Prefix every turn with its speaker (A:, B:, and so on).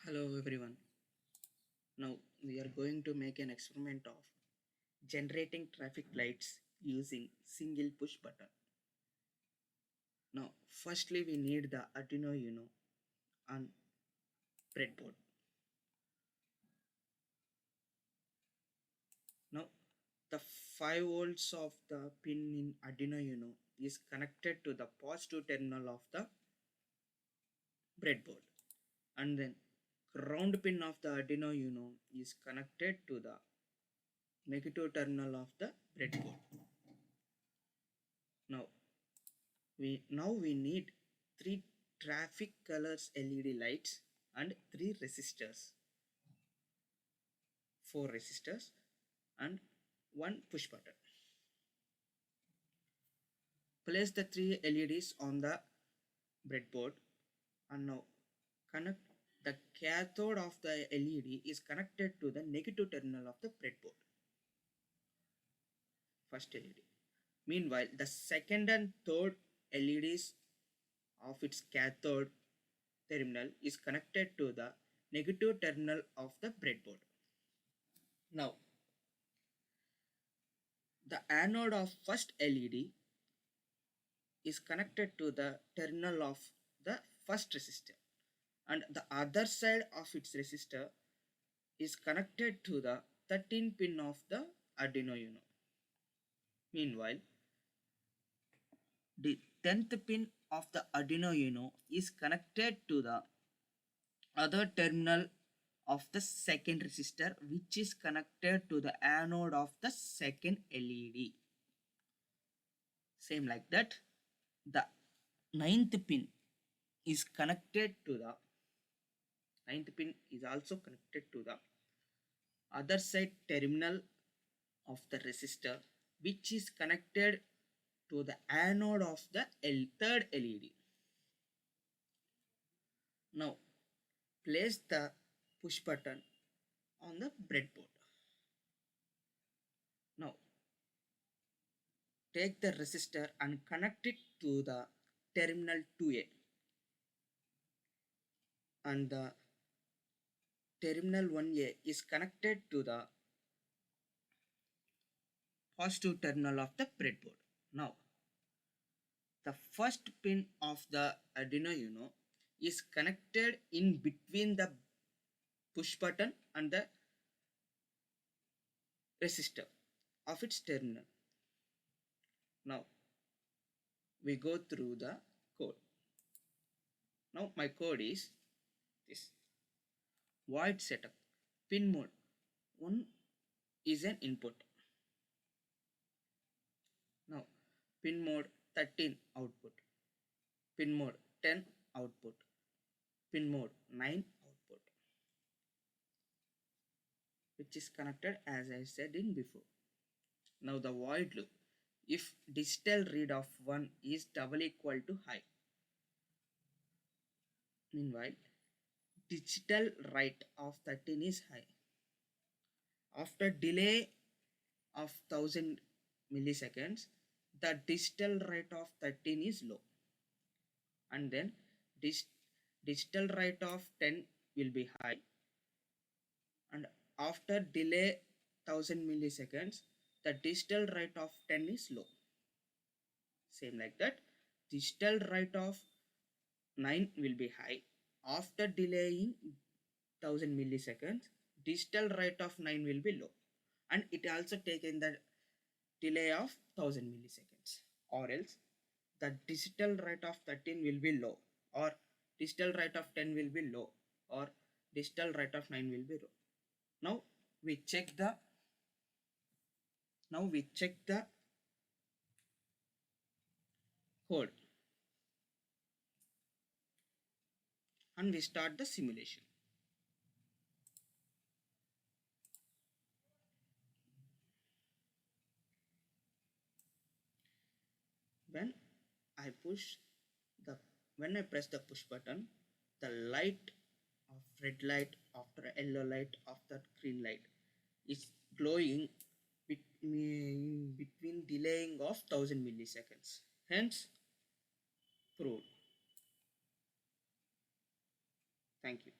A: Hello everyone. Now we are going to make an experiment of generating traffic lights using single push button. Now firstly we need the Arduino Uno and breadboard. Now the 5 volts of the pin in Arduino Uno is connected to the positive terminal of the breadboard, and then ground pin of the Arduino Uno is connected to the negative terminal of the breadboard. Now we need 3 traffic colors LED lights and 3 resistors, 4 resistors and 1 push button. Place the 3 LEDs on the breadboard and now connect the cathode of the LED is connected to the negative terminal of the breadboard. First LED. Meanwhile, the second and third LEDs of its cathode terminal is connected to the negative terminal of the breadboard. Now, the anode of first LED is connected to the terminal of the first resistor, and the other side of its resistor is connected to the 13 pin of the Arduino Uno. Meanwhile, the 10th pin of the Arduino Uno is connected to the other terminal of the second resistor, which is connected to the anode of the second LED. Same like that, the 9th pin is connected to the 9th pin is also connected to the other side terminal of the resistor, which is connected to the anode of the third LED. Now place the push button on the breadboard. Now take the resistor and connect it to the terminal 2A, and the terminal 1A is connected to the positive terminal of the breadboard. Now the first pin of the Arduino Uno is connected in between the push button and the resistor of its terminal. Now we go through the code. Now my code is this: void setup, pin mode 1 is an input. Now pin mode 13 output, pin mode 10 output, pin mode 9 output, which is connected as I said in before. Now the void loop: if digital read of 1 is double equal to high. Meanwhile, digital write of 13 is high. After delay of 1000 milliseconds, the digital write of 13 is low, and then digital write of 10 will be high, and after delay 1000 milliseconds, the digital write of 10 is low. Same like that, digital write of 9 will be high. After delaying 1000 milliseconds, digital write of 9 will be low, and it also taken the delay of 1000 milliseconds, or else the digital write of 13 will be low, or digital write of 10 will be low, or digital write of 9 will be low. Now we check the code and we start the simulation. When I press the push button, the light of red light after yellow light after green light is glowing between delaying of 1000 milliseconds. Hence proved. Thank you.